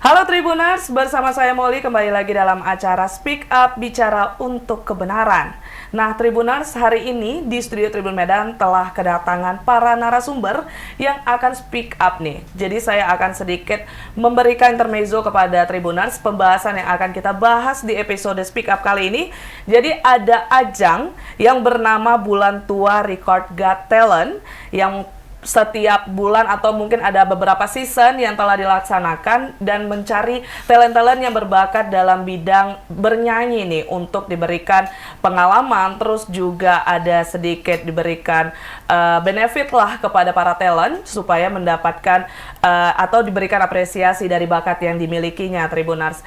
Halo Tribuners, bersama saya Molly kembali lagi dalam acara Speak Up Bicara untuk Kebenaran. Nah Tribuners, hari ini di Studio Tribun Medan telah kedatangan para narasumber yang akan speak up nih. Jadi saya akan sedikit memberikan intermezzo kepada Tribuners pembahasan yang akan kita bahas di episode Speak Up kali ini. Jadi ada ajang yang bernama Bulan Tua Record Got Talent yang setiap bulan atau mungkin ada beberapa season yang telah dilaksanakan dan mencari talent-talent yang berbakat dalam bidang bernyanyi nih untuk diberikan pengalaman, terus juga ada sedikit diberikan benefit lah kepada para talent supaya mendapatkan atau diberikan apresiasi dari bakat yang dimilikinya, Tribuners.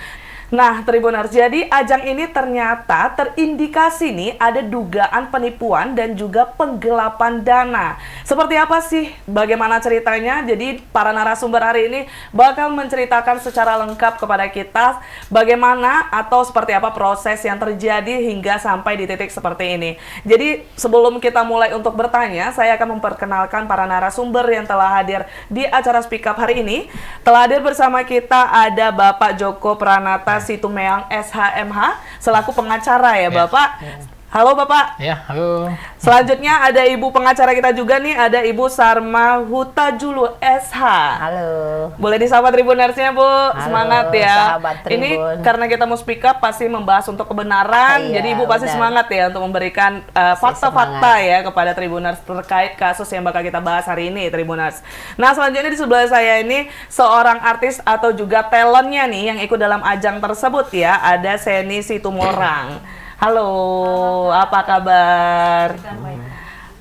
Nah, Tribuners, jadi ajang ini ternyata terindikasi nih ada dugaan penipuan dan juga penggelapan dana. Seperti apa sih? Bagaimana ceritanya? Jadi para narasumber hari ini bakal menceritakan secara lengkap kepada kita bagaimana atau seperti apa proses yang terjadi hingga sampai di titik seperti ini. Jadi sebelum kita mulai untuk bertanya, saya akan memperkenalkan para narasumber yang telah hadir di acara Speak Up hari ini. Telah hadir bersama kita ada Bapak Joko Pranata Situmeang SHMH selaku pengacara ya Bapak. Halo Bapak. Ya, halo. Selanjutnya ada Ibu pengacara kita juga nih, ada Ibu Sarma Hutajulu SH. Halo. Boleh disapa Tribunersnya Bu, Halo, semangat ya. sahabat Tribun. Ini karena kita mau speak up pasti membahas untuk kebenaran, Iya, jadi Ibu pasti benar. semangat ya untuk memberikan fakta-fakta ya kepada Tribuners terkait kasus yang bakal kita bahas hari ini Tribuners. Nah selanjutnya di sebelah saya ini seorang artis atau juga talentnya nih yang ikut dalam ajang tersebut ya, ada Seni Situmorang. Halo, apa kabar?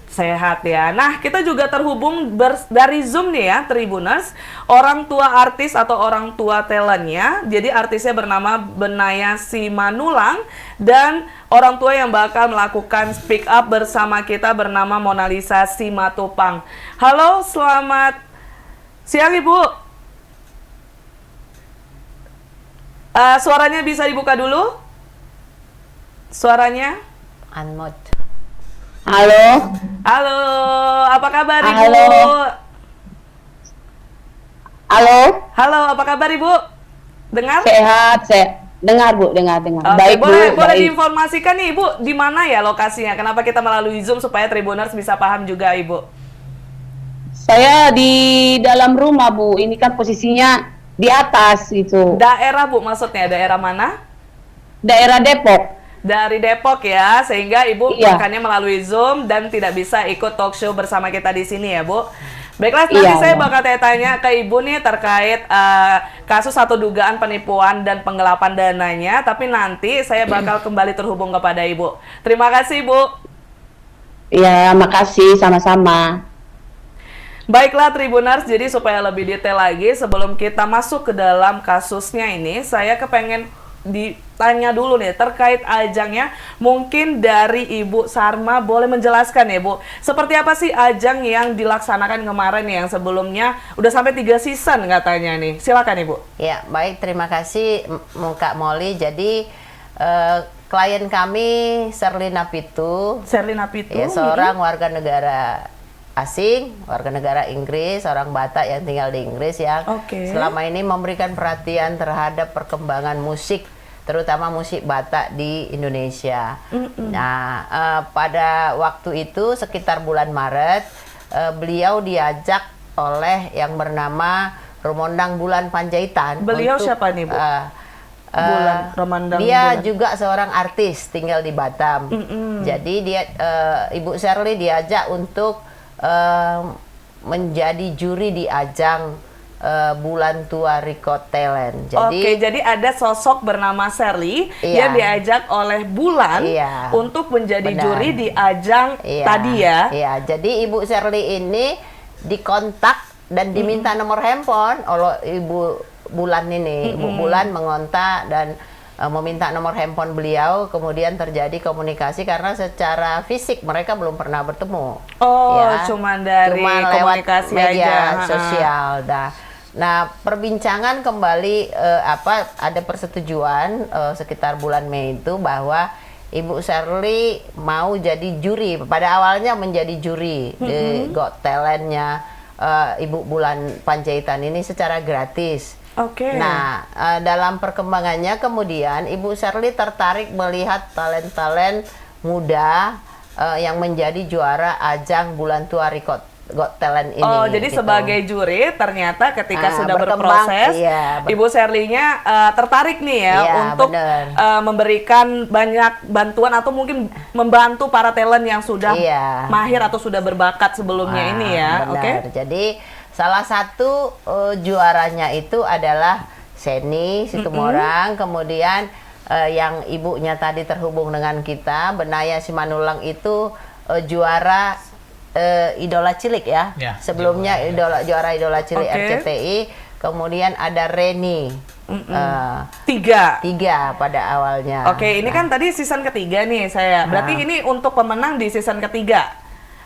Sehat ya. Nah, kita juga terhubung dari Zoom nih ya, Tribuners. Orang tua artis atau orang tua talentnya. Jadi artisnya bernama Benaya Simanulang dan orang tua yang bakal melakukan speak up bersama kita bernama Mona Lisa Simatupang. Halo, selamat siang Ibu. Suaranya bisa dibuka dulu? Suaranya? Unmute. Halo. Halo, apa kabar Ibu? Halo. Halo. Halo, apa kabar Ibu? Dengar? Sehat, saya dengar Bu, dengar. Oke, Baik boleh Bu, baik. diinformasikan nih Ibu, di mana ya lokasinya? Kenapa kita melalui Zoom supaya Tribuners bisa paham juga Ibu? Saya di dalam rumah Bu, ini kan posisinya di atas itu. Daerah Bu, maksudnya daerah mana? Daerah Depok. Dari Depok ya, sehingga Ibu Iya. makanya melalui Zoom dan tidak bisa ikut talk show bersama kita di sini ya Bu. Baiklah, nanti Iya, saya iya. bakal tanya ke Ibu nih terkait kasus atau dugaan penipuan dan penggelapan dananya, tapi nanti saya bakal kembali terhubung kepada Ibu. Terima kasih Bu. Iya, makasih sama-sama. Baiklah Tribuners, jadi supaya lebih detail lagi sebelum kita masuk ke dalam kasusnya ini, saya kepengen ditanya dulu nih terkait ajangnya. Mungkin dari Ibu Sarma boleh menjelaskan ya Bu, seperti apa sih ajang yang dilaksanakan kemarin yang sebelumnya udah sampai 3 season katanya nih. Silakan Ibu. Ya, baik, terima kasih Kak Molly. Jadi klien kami Serlina Pitu, Serlina Pitu, ya, seorang warga negara asing, warga negara Inggris, orang Batak yang tinggal di Inggris yang Oke. selama ini memberikan perhatian terhadap perkembangan musik, terutama musik Batak di Indonesia. Nah, pada waktu itu sekitar bulan Maret, beliau diajak oleh yang bernama Romondang Bulan Panjaitan. Beliau siapa nih, Bu? Bulan Romondang Dia Bulan. juga seorang artis tinggal di Batam. Jadi dia Ibu Shirley diajak untuk menjadi juri di ajang Bulan Tua Record Talent. Jadi, Oke, jadi ada sosok bernama Shirley Iya. yang diajak oleh Bulan Iya. untuk menjadi Benar. juri di ajang iya, tadi ya. Iya, jadi Ibu Shirley ini dikontak dan diminta nomor handphone oleh Ibu Bulan ini. Ibu Bulan mengontak dan meminta nomor handphone beliau, kemudian terjadi komunikasi karena secara fisik mereka belum pernah bertemu. Oh, Ya, cuman dari lewat komunikasi media aja. sosial. Nah, perbincangan kembali ada persetujuan sekitar bulan Mei itu bahwa Ibu Shirley mau jadi juri. Pada awalnya menjadi juri di Got Talent-nya Ibu Bulan Panjaitan ini secara gratis. Oke. Nah, dalam perkembangannya kemudian Ibu Shirley tertarik melihat talent-talent muda yang menjadi juara ajang Bulan Tua Record Got Talent ini. Oh, jadi gitu. sebagai juri ternyata ketika sudah berkembang, berproses, iya, Ibu Shirley-nya tertarik nih ya Iya, untuk bener. memberikan banyak bantuan atau mungkin membantu para talent yang sudah Iya. mahir atau sudah berbakat sebelumnya Wah, ini ya. benar. Oke. Jadi salah satu juaranya itu adalah Seni Situmorang, kemudian yang ibunya tadi terhubung dengan kita, Benaya Simanulang itu juara Idola Cilik ya. Ya, Sebelumnya juara Idola Cilik Oke. RCTI, kemudian ada Reni. Tiga. Pada awalnya. Oke, ini kan tadi season ketiga nih saya. Berarti ini untuk pemenang di season ketiga.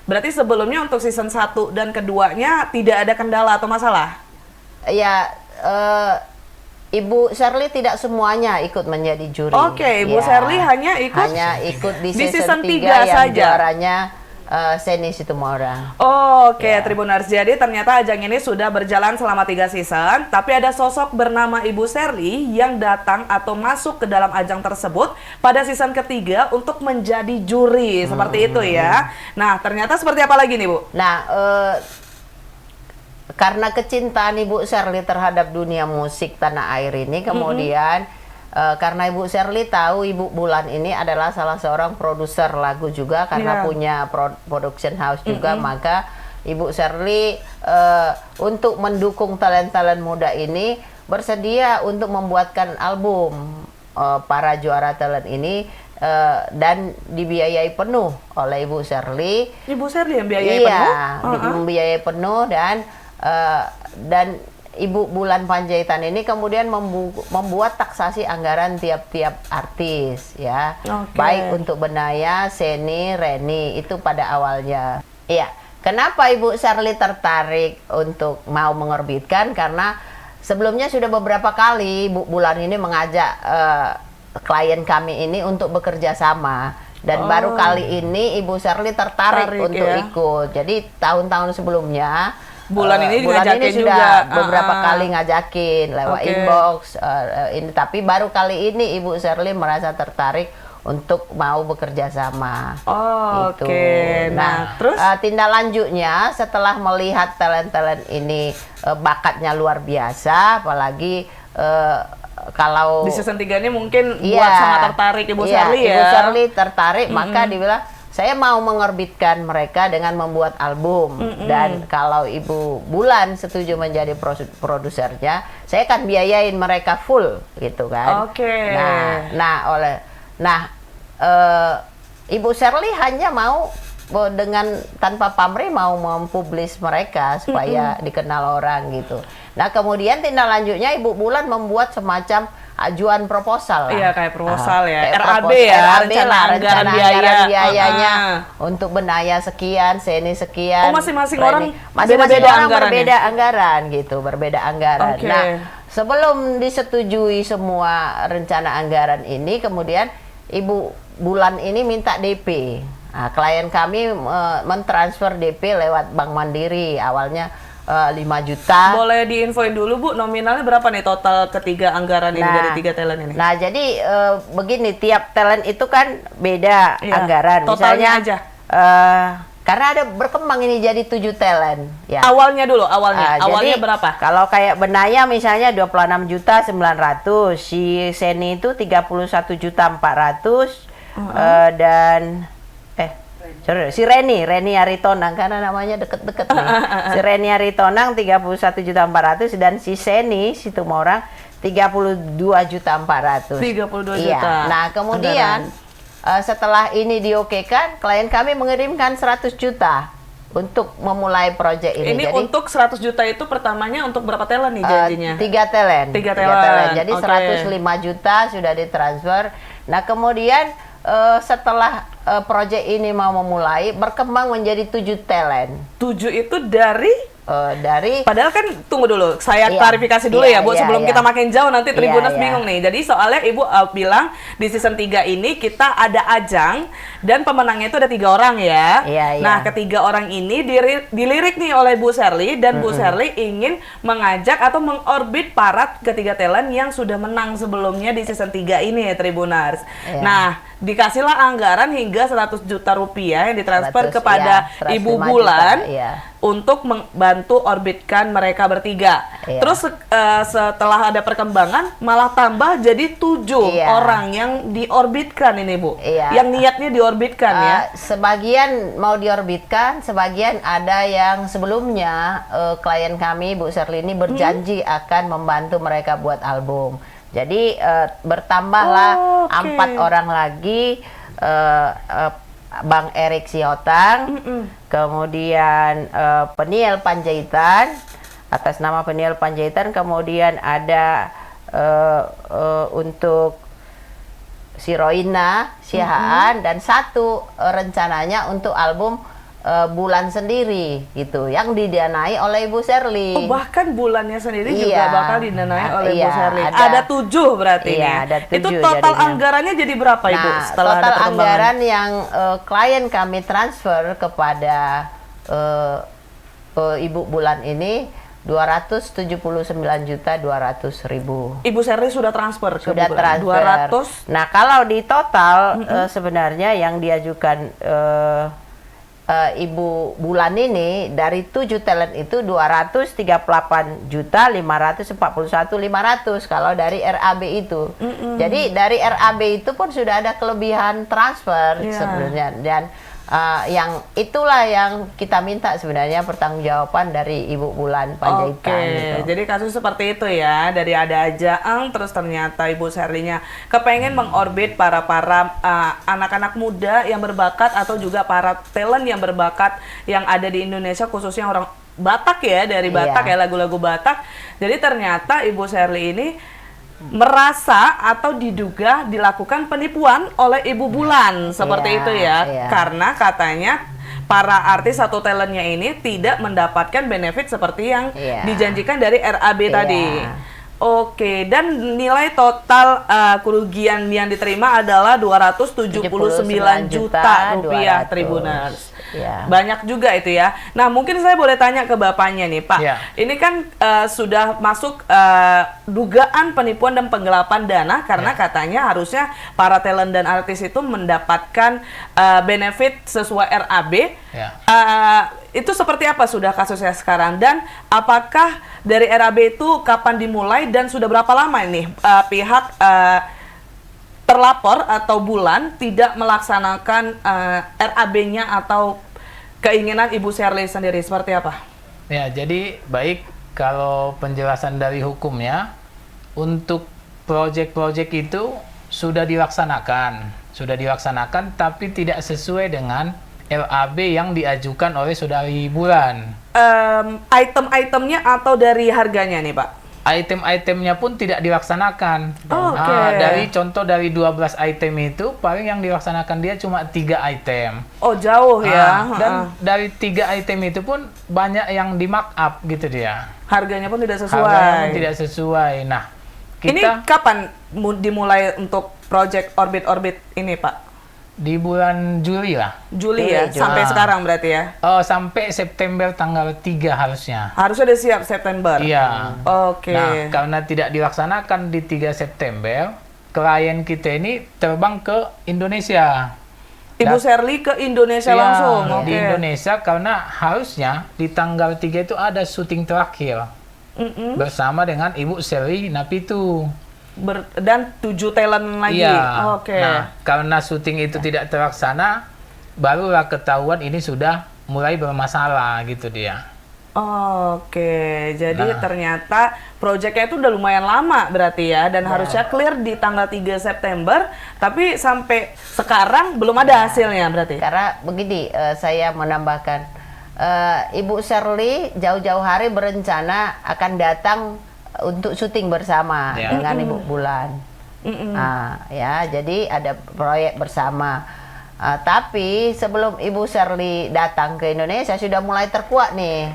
Berarti sebelumnya untuk season 1 dan keduanya tidak ada kendala atau masalah? Ya, Ibu Shirley tidak semuanya ikut menjadi juri. Oke, Ibu Ya, Shirley hanya ikut di di season season 3 3 yang saja. juaranya Seni Situmorang. Oke, Ya. Tribuners. Jadi ternyata ajang ini sudah berjalan selama 3 season, tapi ada sosok bernama Ibu Shirley yang datang atau masuk ke dalam ajang tersebut pada season ketiga untuk menjadi juri, seperti itu ya. Nah, ternyata seperti apa lagi nih, Bu? Nah, karena kecintaan Ibu Shirley terhadap dunia musik tanah air ini, kemudian karena Ibu Shirley tahu Ibu Bulan ini adalah salah seorang produser lagu juga, karena Iya. punya production house juga, maka Ibu Shirley untuk mendukung talent-talent muda ini bersedia untuk membuatkan album para juara talent ini dan dibiayai penuh oleh Ibu Shirley. Ibu Shirley yang biayai Iya, penuh? membiayai penuh dan Ibu Bulan Panjaitan ini kemudian membuat taksasi anggaran tiap-tiap artis ya. Oke. Baik untuk Benaya, Seni, Reni itu pada awalnya. Iya. Kenapa Ibu Shirley tertarik untuk mau mengorbitkan? Karena sebelumnya sudah beberapa kali Bu Bulan ini mengajak klien kami ini untuk bekerja sama. Dan baru kali ini Ibu Shirley tertarik untuk ya. ikut. Jadi tahun-tahun sebelumnya Bulan ini ngajakin ini sudah juga. beberapa kali ngajakin lewat Oke. inbox ini, tapi baru kali ini Ibu Shirley merasa tertarik untuk mau bekerja sama. Oh, Gitu. oke. Nah, terus? Tindak lanjutnya setelah melihat talent-talent ini bakatnya luar biasa, apalagi kalau Di season 3 ini mungkin Iya. buat sangat tertarik Ibu Shirley ya. Ibu Shirley tertarik, maka dibilang saya mau mengorbitkan mereka dengan membuat album. Dan kalau Ibu Bulan setuju menjadi produsernya, saya akan biayain mereka full gitu kan. Oke. Ibu Shirley hanya mau dengan tanpa pamrih mau mempublis mereka supaya dikenal orang gitu. Nah, kemudian tindak lanjutnya Ibu Bulan membuat semacam ajuan proposal lah. Iya, kayak proposal ya. Kayak RAB proposal, ya, RAB rencana lah, anggaran rencana biaya. anggaran biayanya Ah. untuk Benaya sekian, Seni sekian. Oh, masing-masing Reni. orang Masing-masing beda-beda orang anggarannya? berbeda anggaran gitu, berbeda anggaran. Oke. Nah, sebelum disetujui semua rencana anggaran ini, kemudian Ibu Bulan ini minta DP. Nah, klien kami mentransfer DP lewat Bank Mandiri, awalnya 5 juta. Boleh diinfoin dulu Bu, nominalnya berapa nih total ketiga anggaran ini dari 3 talent ini? Nah, jadi begini, tiap talent itu kan beda Iya, anggaran. totalnya Misalnya, aja. karena ada berkembang ini jadi 7 talent. Ya. Awalnya dulu, awalnya Jadi, berapa? Kalau kayak Benaya misalnya 26.900.000, si Seni itu 31.400.000, dan si Reni Aritonang, karena namanya deket-deket nih. Si Reni Aritonang 31.400.000 dan si Seni Situmorang 32.400.000. 32 Iya. juta. Nah, kemudian setelah ini diokekan, klien kami mengirimkan 100 juta untuk memulai proyek ini. Ini Jadi untuk 100 juta itu pertamanya untuk berapa talent nih janjinya? 3 talent. Tiga talent. Jadi Oke. 105 juta sudah ditransfer. Nah, kemudian setelah proyek ini mau memulai, berkembang menjadi 7 talent. 7 itu dari dari Padahal kan tunggu dulu, saya Iya, klarifikasi dulu iya, ya Bu, iya, sebelum iya. kita makin jauh nanti Tribuners Iya, iya. bingung nih. Jadi soalnya Ibu bilang di season 3 ini kita ada ajang dan pemenangnya itu ada 3 orang ya. Iya, iya. Nah, ketiga orang ini dilirik nih oleh Bu Sherly dan Bu Sherly ingin mengajak atau mengorbit para ketiga talent yang sudah menang sebelumnya di season 3 ini ya Tribuners. Iya. Nah, dikasihlah anggaran hingga 100 juta rupiah yang ditransfer 100, kepada iya, Ibu 105 Bulan juta, iya. untuk membantu orbitkan mereka bertiga. Iya. Terus setelah ada perkembangan malah tambah jadi 7 Iya. orang yang diorbitkan ini Bu. Iya. Yang niatnya diorbitkan ya. Sebagian mau diorbitkan, sebagian ada yang sebelumnya klien kami Bu Sherly ini berjanji akan membantu mereka buat album. Jadi bertambahlah Oh, oke. 4 orang lagi, Bang Erik Siotang, kemudian Peniel Panjaitan, atas nama Peniel Panjaitan, kemudian ada untuk si Roina Sihaan, dan satu rencananya untuk album Bulan sendiri gitu, yang didanai oleh Ibu Sherly. Oh, bahkan bulannya sendiri juga Iya. bakal didanai oleh Bu Iya, Sherly. ada- Ada 7 berarti Iya, nih. ada Itu 7 total jadinya. anggarannya jadi berapa Ibu Nah, setelah ada total perkembangan? anggaran yang klien kami transfer kepada Ibu Bulan ini 279.200.000. Ibu Sherly sudah transfer ke Sudah Bu Bulan. transfer. 200. Nah, kalau di total sebenarnya yang diajukan Ibu Bulan ini dari 7 talent itu 238.541.500 kalau dari RAB itu. Jadi dari RAB itu pun sudah ada kelebihan transfer Iya. sebenarnya, dan yang itulah yang kita minta sebenarnya pertanggungjawaban dari Ibu Bulan Panjaitan. Oke, gitu. jadi kasus seperti itu ya, dari ada ajang terus ternyata Ibu Sherly-nya kepengen mengorbit para anak-anak muda yang berbakat atau juga para talent yang berbakat yang ada di Indonesia, khususnya orang Batak ya, dari Batak Iya. ya, lagu-lagu Batak. Jadi ternyata Ibu Sherly ini merasa atau diduga dilakukan penipuan oleh Ibu Bulan seperti Iya, itu ya, iya. karena katanya para artis atau talentnya ini tidak mendapatkan benefit seperti yang Iya. dijanjikan dari RAB Iya. tadi. Oke, dan nilai total kerugian yang diterima adalah 279 juta rupiah 200. Tribuners. Iya. Banyak juga itu ya. Nah, mungkin saya boleh tanya ke Bapaknya nih, Pak. Iya. Ini kan sudah masuk dugaan penipuan dan penggelapan dana karena katanya harusnya para talent dan artis itu mendapatkan benefit sesuai RAB. Ya. Itu seperti apa sudah kasusnya sekarang, dan apakah dari RAB itu kapan dimulai dan sudah berapa lama ini pihak terlapor atau Bulan tidak melaksanakan RAB-nya atau keinginan Ibu Sherly sendiri, seperti apa? Ya, jadi baik kalau penjelasan dari hukumnya, untuk proyek-proyek itu sudah dilaksanakan tapi tidak sesuai dengan RAB yang diajukan oleh Saudari Bulan. Item-itemnya atau dari harganya nih, Pak? Item-itemnya pun tidak dilaksanakan. Oh, oke. Dari 12 item itu paling yang dilaksanakan dia cuma 3 item. Oh, jauh ya. Dan dari 3 item itu pun banyak yang di markup gitu dia. Harganya pun tidak sesuai. Harganya pun tidak sesuai. Nah, Ini kita kapan dimulai untuk project orbit-orbit ini, Pak? di bulan Juli lah. Juli ya, Juli. sampai sekarang berarti ya? Oh, sampai September tanggal 3 harusnya. Harusnya udah siap September? Iya. Oke. Nah, karena tidak dilaksanakan di 3 September, klien kita ini terbang ke Indonesia. Ibu Sherly ke Indonesia Iya, langsung? Oke. di Indonesia, karena harusnya di tanggal 3 itu ada syuting terakhir bersama dengan Ibu Sherly Napitu. Dan 7 talent lagi? Iya. Oke. Nah, karena syuting itu tidak terlaksana, barulah ketahuan ini sudah mulai bermasalah gitu dia. Oke, jadi Nah. ternyata proyeknya itu udah lumayan lama berarti ya, dan harusnya clear di tanggal 3 September, tapi sampai sekarang belum ada hasilnya berarti? Karena begini, saya menambahkan, Ibu Sherly jauh-jauh hari berencana akan datang untuk syuting bersama Ya. dengan Ibu Bulan. Ya, jadi ada proyek bersama. Tapi sebelum Ibu Sherly datang ke Indonesia sudah mulai terkuak nih.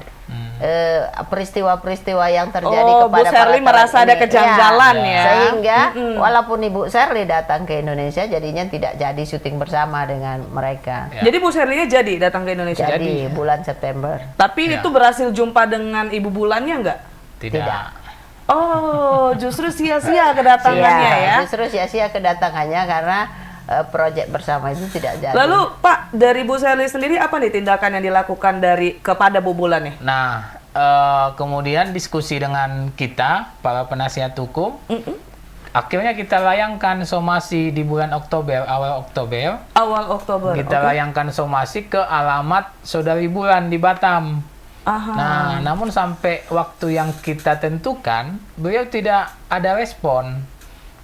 peristiwa-peristiwa yang terjadi Bu kepada para Sherly talent merasa ada ini. kejanggalan ya. Sehingga walaupun Ibu Sherly datang ke Indonesia, jadinya tidak jadi syuting bersama dengan mereka. Ya. Jadi Bu Sherly-nya jadi datang ke Indonesia. Jadi bulan September. Tapi Ya. itu berhasil jumpa dengan Ibu Bulannya nggak? Tidak. Oh, justru sia-sia kedatangannya Iya, ya. justru sia-sia kedatangannya karena proyek bersama itu tidak jadi. Lalu Pak, dari Bu Sherly sendiri apa nih tindakan yang dilakukan kepada Bu Bulan nih? Nah, kemudian diskusi dengan kita, para penasihat hukum, akhirnya kita layangkan somasi di bulan Oktober, awal Oktober. Awal Oktober. Kita oke. layangkan somasi ke alamat Saudari Bulan di Batam. Aha. Nah, namun sampai waktu yang kita tentukan, beliau tidak ada respon.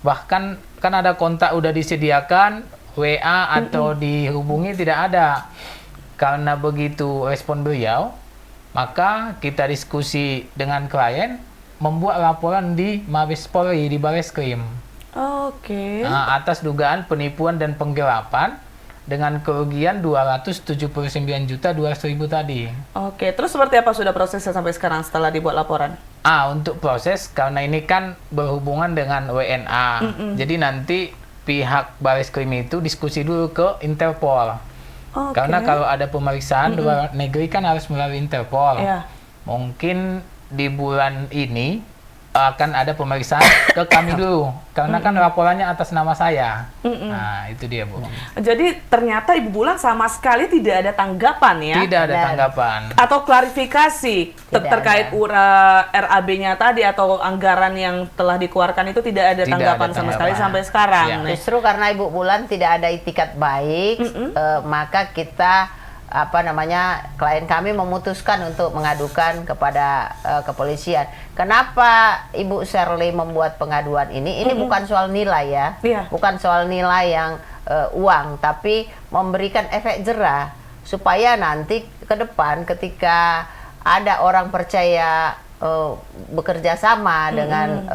Bahkan kan ada kontak udah disediakan, WA atau dihubungi tidak ada. Karena begitu respon beliau, maka kita diskusi dengan klien, membuat laporan di Mabes Polri, di Bareskrim. Oke. Nah, atas dugaan penipuan dan penggelapan dengan kerugian 279.200.000 tadi. Oke, terus seperti apa sudah prosesnya sampai sekarang setelah dibuat laporan? Untuk proses, karena ini kan berhubungan dengan WNA, jadi nanti pihak Bareskrim itu diskusi dulu ke Interpol. Oke. Karena kalau ada pemeriksaan luar negeri kan harus melalui Interpol. Iya. Mungkin di bulan ini akan ada pemeriksaan ke kami dulu, karena kan laporannya atas nama saya. Nah, itu dia, Bu. Jadi ternyata Ibu Bulan sama sekali tidak ada tanggapan ya? Tidak ada Benar. tanggapan. Atau klarifikasi terkait RAB-nya tadi atau anggaran yang telah dikeluarkan itu tidak ada Tidak tanggapan ada sama tanggapan. sekali sampai sekarang. Iya. Nah, Justru karena Ibu Bulan tidak ada itikat baik, maka kita klien kami memutuskan untuk mengadukan kepada kepolisian. Kenapa Ibu Sherly membuat pengaduan ini? Ini bukan soal nilai ya, Iya. bukan soal nilai yang uang, tapi memberikan efek jerah supaya nanti ke depan ketika ada orang percaya bekerja sama dengan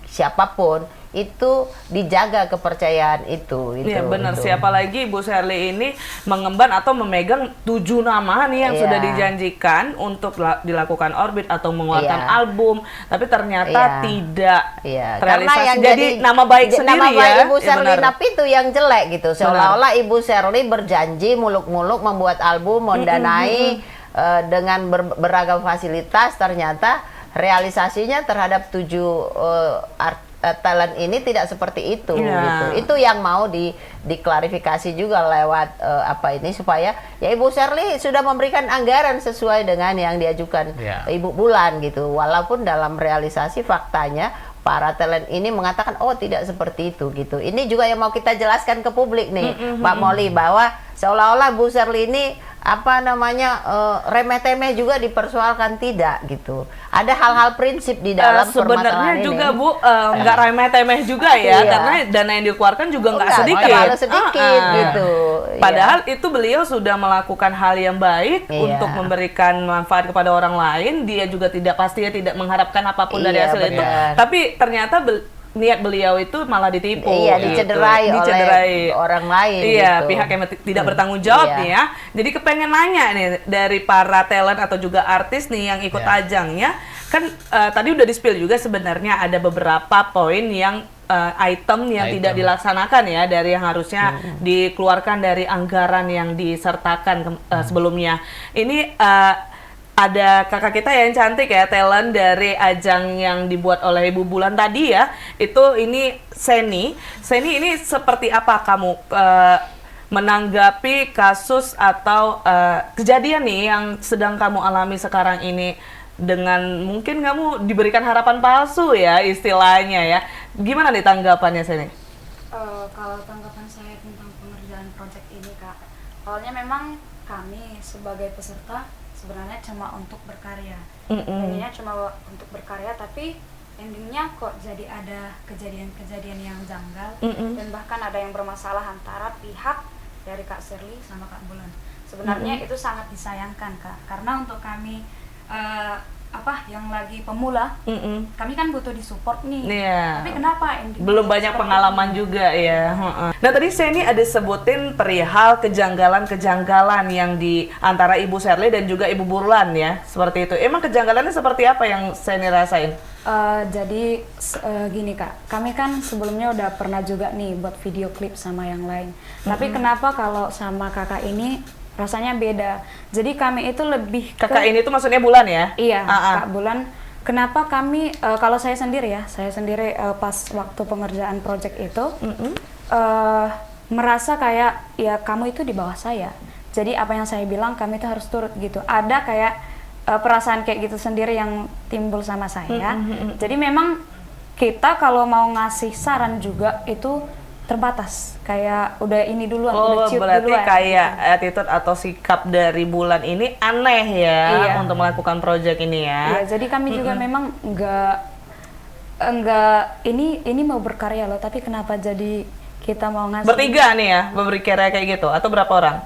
siapapun, itu dijaga kepercayaan itu. Iya benar. Siapa lagi Ibu Sherly ini mengemban atau memegang 7 nama nih yang Iya. sudah dijanjikan untuk dilakukan orbit atau mengeluarkan Iya. album, tapi ternyata Iya. tidak Iya, terrealisasi. karena yang jadi nama baik sendiri nama baik ya. Ibu Iya, Sherly benar. Napi itu yang jelek gitu. Seolah-olah Ibu Sherly berjanji muluk-muluk membuat album, mendanai dengan beragam fasilitas, ternyata realisasinya terhadap 7 talent ini tidak seperti itu. Iya. Gitu. Itu yang mau diklarifikasi juga lewat supaya ya Ibu Sherly sudah memberikan anggaran sesuai dengan yang diajukan Iya. Ibu Bulan gitu. Walaupun dalam realisasi faktanya para talent ini mengatakan oh tidak seperti itu gitu. Ini juga yang mau kita jelaskan ke publik nih, Mbak Molly, bahwa seolah-olah Bu Sherly ini remeh-temeh juga dipersoalkan, tidak gitu. Ada hal-hal prinsip di dalam sebenarnya permasalahan ini. juga Bu nggak remeh-temeh juga ya, Iya. karena dana yang dikeluarkan juga nggak Enggak sedikit. terlalu sedikit gitu. Padahal itu beliau sudah melakukan hal yang baik Iya. untuk memberikan manfaat kepada orang lain. Dia juga pastinya tidak mengharapkan apapun dari Iya, hasil itu. benar. Tapi ternyata niat beliau itu malah ditipu. Iya, gitu. dicederai oleh orang lain. Iya, gitu. pihak yang tidak bertanggung jawab Iya. nih ya. Jadi kepengen nanya nih dari para talent atau juga artis nih yang ikut Iya. ajangnya, kan tadi udah di-spill juga sebenarnya ada beberapa poin yang item yang tidak dilaksanakan ya dari yang harusnya dikeluarkan dari anggaran yang disertakan sebelumnya. Ini ada kakak kita yang cantik ya, talent dari ajang yang dibuat oleh Ibu Bulan tadi ya. Ini Seni. Seni, ini seperti apa kamu menanggapi kasus atau kejadian nih yang sedang kamu alami sekarang ini, dengan mungkin kamu diberikan harapan palsu ya istilahnya ya. Gimana nih tanggapannya Seni? Kalau tanggapan saya tentang pengerjaan proyek ini, Kak, awalnya memang kami sebagai peserta sebenarnya cuma untuk berkarya. Pengennya cuma untuk berkarya, tapi endingnya kok jadi ada kejadian-kejadian yang janggal, dan bahkan ada yang bermasalah antara pihak dari Kak Sherly sama Kak Bulan. Sebenarnya itu sangat disayangkan, Kak, karena untuk kami yang lagi pemula, kami kan butuh disupport nih. Iya. Tapi kenapa yang Belum banyak pengalaman juga ya. Nah tadi saya ini ada sebutin perihal kejanggalan-kejanggalan yang di antara Ibu Sherly dan juga Ibu Burlan ya, seperti itu. Emang kejanggalannya seperti apa yang saya ini rasain? Jadi gini Kak, kami kan sebelumnya udah pernah juga nih buat video klip sama yang lain. Tapi kenapa kalau sama kakak ini rasanya beda? Jadi kami itu lebih ke... Kakak ini tuh maksudnya Bulan ya? Iya, Kak Bulan. Kenapa kami, kalau saya sendiri pas waktu pengerjaan project itu merasa kayak ya kamu itu di bawah saya. Jadi apa yang saya bilang kami itu harus turut gitu. Ada kayak perasaan kayak gitu sendiri yang timbul sama saya. Jadi memang kita kalau mau ngasih saran juga itu terbatas. Kayak udah ini duluan, udah ciut berarti duluan. kayak attitude atau sikap dari Bulan ini aneh ya Iya. untuk melakukan project ini ya. Iya, jadi kami juga memang enggak ini mau berkarya loh, tapi kenapa jadi kita mau ngasih Bertiga nih ya, berkarya kayak gitu atau berapa orang?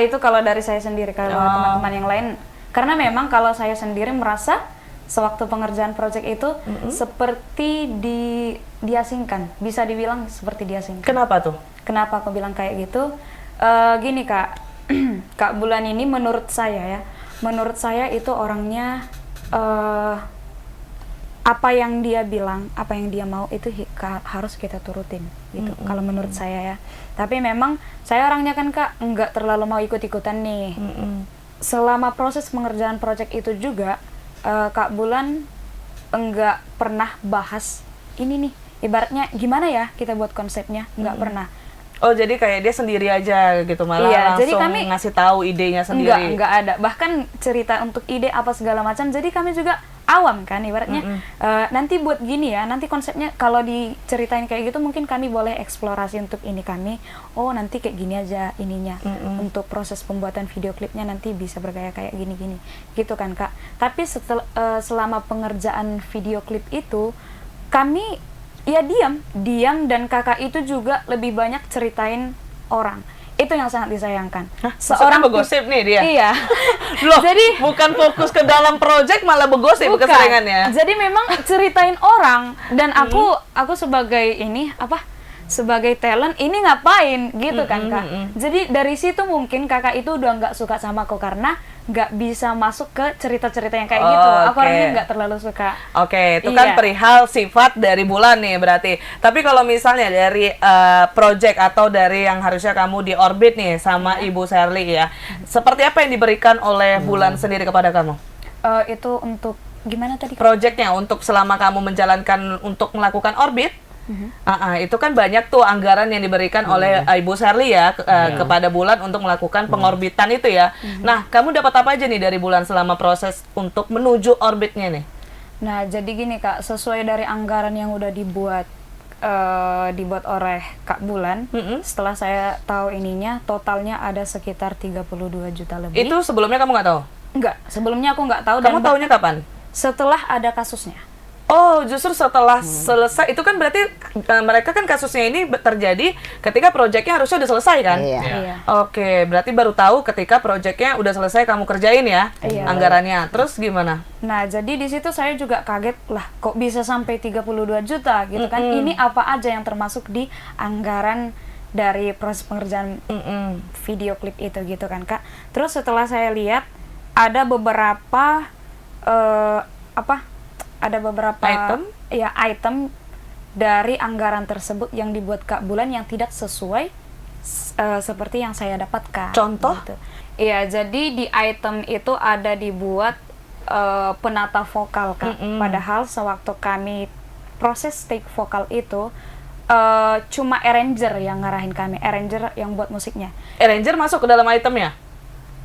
Itu kalau dari saya sendiri, kalau teman-teman yang lain, karena memang kalau saya sendiri merasa sewaktu pengerjaan proyek itu seperti diasingkan, bisa dibilang seperti diasingkan. Kenapa tuh? Kenapa aku bilang kayak gitu? Gini Kak, Kak Bulan ini menurut saya itu orangnya apa yang dia bilang, apa yang dia mau itu harus kita turutin gitu. Kalau menurut saya ya. Tapi memang saya orangnya kan Kak nggak terlalu mau ikut-ikutan nih. Selama proses pengerjaan proyek itu juga Kak Bulan enggak pernah bahas ini nih, ibaratnya gimana ya kita buat konsepnya, enggak pernah. Oh jadi kayak dia sendiri aja gitu, malah Iya, langsung jadi kami ngasih tahu idenya sendiri. Enggak ada. Bahkan cerita untuk ide apa segala macam. Jadi kami juga awam kan ibaratnya. Nanti buat gini ya, nanti konsepnya kalau diceritain kayak gitu mungkin kami boleh eksplorasi untuk ini kami. Oh nanti kayak gini aja ininya. Untuk proses pembuatan video klipnya nanti bisa bergaya kayak gini-gini. Gitu kan Kak. Tapi selama pengerjaan video klip itu kami ya diam dan kakak itu juga lebih banyak ceritain orang. Itu yang sangat disayangkan. Seorang begosip nih dia. Iya. Loh, Jadi bukan fokus ke dalam project malah begosip keseringannya. Jadi memang ceritain orang dan aku sebagai sebagai talent ini ngapain gitu kan Kak. Jadi dari situ mungkin kakak itu udah nggak suka sama aku karena nggak bisa masuk ke cerita-cerita yang kayak gitu. Aku orangnya nggak terlalu suka. Oke, itu kan perihal sifat dari Bulan nih berarti. Tapi kalau misalnya dari project atau dari yang harusnya kamu di orbit nih sama Ibu Sherly ya, seperti apa yang diberikan oleh Bulan sendiri kepada kamu? Itu untuk gimana tadi? Projectnya untuk selama kamu menjalankan untuk melakukan orbit. Itu kan banyak tuh anggaran yang diberikan oleh Ibu Sherly ya kepada Bulan untuk melakukan pengorbitan itu ya. Nah, kamu dapat apa aja nih dari Bulan selama proses untuk menuju orbitnya nih? Nah, jadi gini Kak, sesuai dari anggaran yang udah dibuat oleh Kak Bulan, setelah saya tahu ininya, totalnya ada sekitar 32 juta lebih. Itu sebelumnya kamu nggak tahu? Enggak, sebelumnya aku nggak tahu. Kamu tahunya kapan? Setelah ada kasusnya. Oh, justru setelah selesai, itu kan berarti mereka kan kasusnya ini terjadi ketika proyeknya harusnya udah selesai kan? Iya. Oke, berarti baru tahu ketika proyeknya udah selesai kamu kerjain ya anggarannya. Terus gimana? Nah, jadi di situ saya juga kaget lah, kok bisa sampai 32 juta gitu kan? Ini apa aja yang termasuk di anggaran dari proses pengerjaan video klip itu gitu kan Kak? Terus setelah saya lihat ada beberapa item dari anggaran tersebut yang dibuat Kak Bulan yang tidak sesuai seperti yang saya dapatkan. Contoh? Gitu. Iya, jadi di item itu ada dibuat penata vokal Kak. Padahal sewaktu kami proses take vokal itu cuma arranger yang ngarahin kami, arranger yang buat musiknya. Arranger masuk ke dalam itemnya?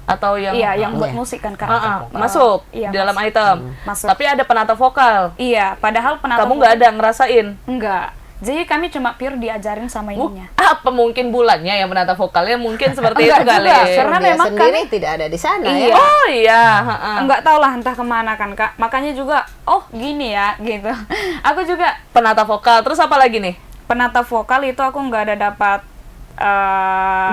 Atau yang yang buat musik kan Kak. Masuk dalam item. Masuk. Tapi ada penata vokal. Iya, padahal penata kamu nggak ada ngerasain? Enggak. Jadi kami cuma pure diajarin sama ininya. Apa mungkin Bulannya yang menata vokalnya mungkin seperti itu Enggak kali? juga, karena Dia memang sendiri tidak ada di sana ya. Oh iya. Enggak tahu lah entah kemana kan Kak. Makanya juga, oh gini ya gitu. Aku juga Penata vokal. Terus apa lagi nih? penata vokal itu aku nggak ada dapat.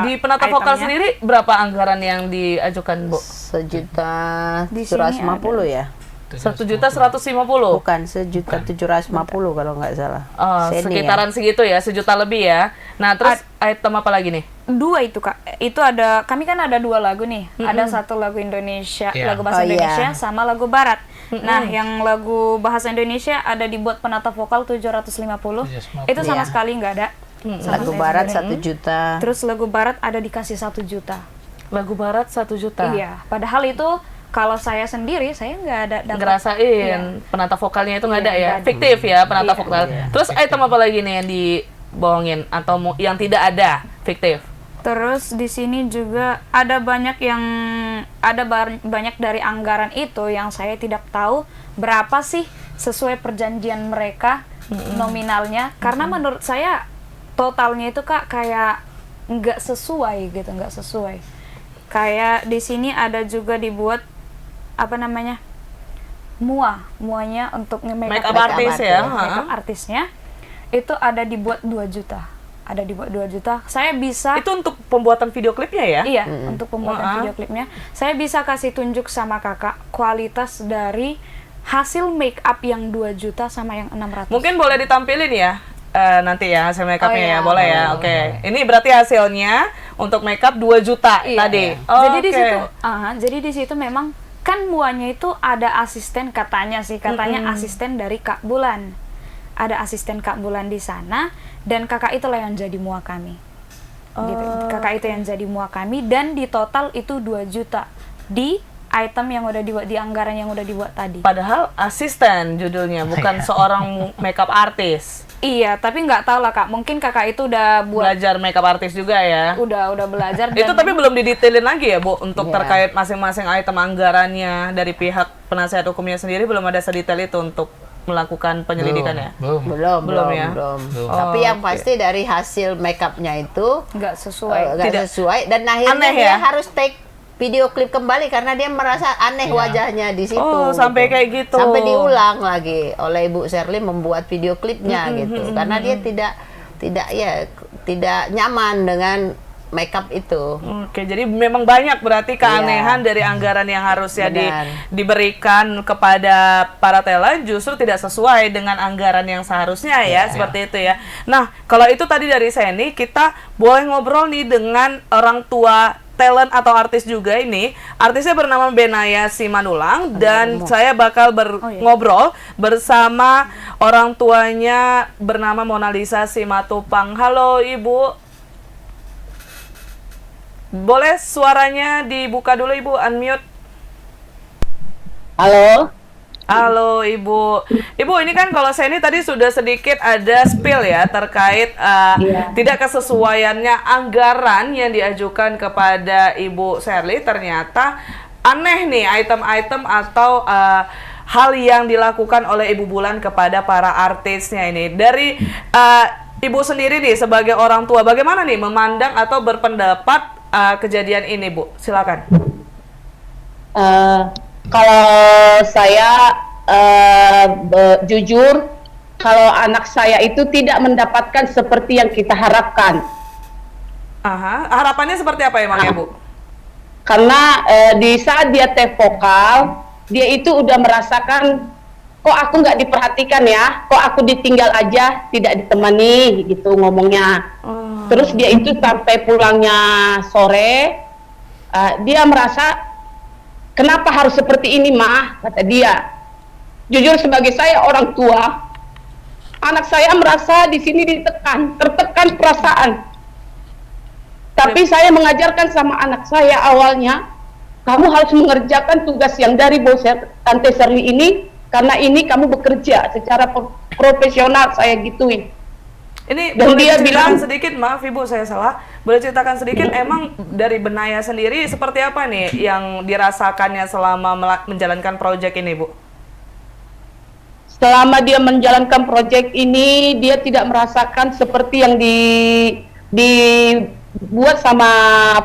Di penata vokal sendiri berapa anggaran yang diajukan Bu? 1.150.000 Di sini ya. 1.150.000. Bukan 1.750.000 kalau nggak salah. Oh, Seni, sekitaran segitu ya, 1 juta lebih ya. Nah, terus item apa lagi nih? 2 itu Kak. Itu ada, kami kan ada 2 lagu nih. Ada satu lagu Indonesia, Iya. lagu bahasa Oh, iya. Indonesia sama lagu barat. Nah, yang lagu bahasa Indonesia ada dibuat penata vokal 750. 750. Itu sama Iya. sekali nggak ada. sama Lagu saya barat sendiri. 1 juta. Terus lagu barat ada dikasih 1 juta. Lagu barat 1 juta. Iya, padahal itu kalau saya sendiri saya nggak ada dapat. Ngerasain penata vokalnya itu nggak Iya, ada ya, nggak ada. fiktif ya penata Iya. vokal. Terus item apa lagi nih yang dibohongin atau yang tidak ada fiktif? Terus di sini juga ada banyak banyak dari anggaran itu yang saya tidak tahu berapa sih sesuai perjanjian mereka nominalnya. Karena menurut saya totalnya itu Kak kayak nggak sesuai gitu, nggak sesuai. Kayak di sini ada juga dibuat apa namanya muanya untuk Makeup artist ya, makeup artisnya itu ada dibuat 2 juta. Ada dibuat 2 juta. Saya bisa Itu untuk pembuatan video klipnya ya? iya, untuk pembuatan video klipnya. Saya bisa kasih tunjuk sama Kakak kualitas dari hasil make up yang 2 juta sama yang 600. Mungkin boleh ditampilin ya nanti ya hasil make upnya Oh, iya. ya, boleh ya? Oke. Ini berarti hasilnya untuk make up 2 juta Iya, tadi. iya. Oh, Jadi di oke. situ, jadi di situ memang kan muanya itu ada asisten katanya asisten dari Kak Bulan. Ada asisten Kak Bulan di sana dan kakak itulah yang jadi mua kami. Gitu. Kakak itu yang jadi mua kami dan di total itu 2 juta di item yang udah dibuat, di anggaran yang udah dibuat tadi. Padahal asisten judulnya, bukan seorang makeup artist. Iya, tapi nggak tahu lah Kak. Mungkin kakak itu udah buat Belajar makeup artist juga ya. udah belajar dan Itu tapi belum didetailin lagi ya, Bu, untuk Iya. terkait masing-masing item anggarannya dari pihak penasihat hukumnya sendiri belum ada sedetail itu untuk melakukan penyelidikan ya. Belum. Belum ya? Belum. Belum. Tapi yang pasti dari hasil makeupnya itu nggak sesuai. nggak Tidak. sesuai dan akhirnya Aneh dia ya? harus take video klip kembali karena dia merasa aneh wajahnya di situ. Oh, sampai kayak gitu. Sampai diulang lagi oleh Ibu Sherly membuat video klipnya gitu. Karena dia tidak nyaman dengan makeup itu. Oke, jadi memang banyak berarti keanehan dari anggaran yang harusnya Benar. diberikan kepada para talent justru tidak sesuai dengan anggaran yang seharusnya ya, seperti itu ya. Nah, kalau itu tadi dari Seni, kita boleh ngobrol nih dengan orang tua talent atau artis juga ini. Artisnya bernama Benaya Simanulung dan saya bakal ngobrol bersama orang tuanya bernama Mona Lisa Simatupang. Halo Ibu. Boleh suaranya dibuka dulu Ibu, unmute. Halo. Halo Ibu. Ibu ini kan kalau Seni tadi sudah sedikit ada spill ya terkait tidak kesesuaiannya anggaran yang diajukan kepada Ibu Sherly. Ternyata aneh nih item-item atau hal yang dilakukan oleh Ibu Bulan kepada para artisnya ini. Dari Ibu sendiri nih sebagai orang tua, bagaimana nih memandang atau berpendapat kejadian ini, Bu? Silakan. Kalau saya jujur, kalau anak saya itu tidak mendapatkan seperti yang kita harapkan. Aha, harapannya seperti apa emang ya, Bu? Karena di saat dia take vokal, dia itu udah merasakan, kok aku nggak diperhatikan ya, kok aku ditinggal aja, tidak ditemani, gitu ngomongnya. Terus dia itu sampai pulangnya sore, dia merasa, kenapa harus seperti ini, Ma? Kata dia. Jujur sebagai saya orang tua, anak saya merasa di sini ditekan, tertekan perasaan. Tapi saya mengajarkan sama anak saya awalnya, kamu harus mengerjakan tugas yang dari Bos Tante Sherly ini, karena ini kamu bekerja secara profesional, saya gituin. Ini Dan boleh dia diceritakan bilang- sedikit, maaf Ibu saya salah, boleh ceritakan sedikit emang dari Benaya sendiri seperti apa nih yang dirasakannya selama menjalankan proyek ini, Bu? Selama dia menjalankan proyek ini, dia tidak merasakan seperti yang dibuat sama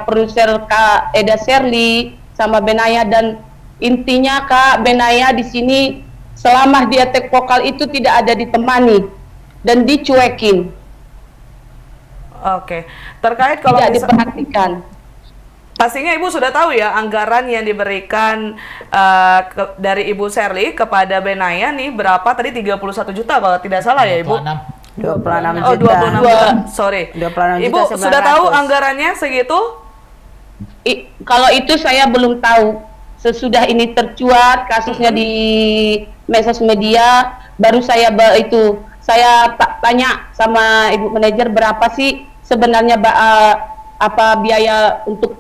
produser Kak Eda Sherly, sama Benaya, dan intinya Kak Benaya di sini selama dia take vokal itu tidak ada ditemani dan dicuekin, Oke. Terkait kalau tidak diperhatikan. Pastinya Ibu sudah tahu ya anggaran yang diberikan dari Ibu Sherly kepada Benaya nih berapa tadi 31 juta kalau tidak salah ya Ibu? 26 Oh, juta. 26 juta. Sorry. 26 Ibu juta sudah tahu 900. anggarannya segitu? Kalau itu saya belum tahu. Sesudah ini tercuat kasusnya di medsos media, baru saya tanya sama ibu manajer berapa sih sebenarnya apa biaya untuk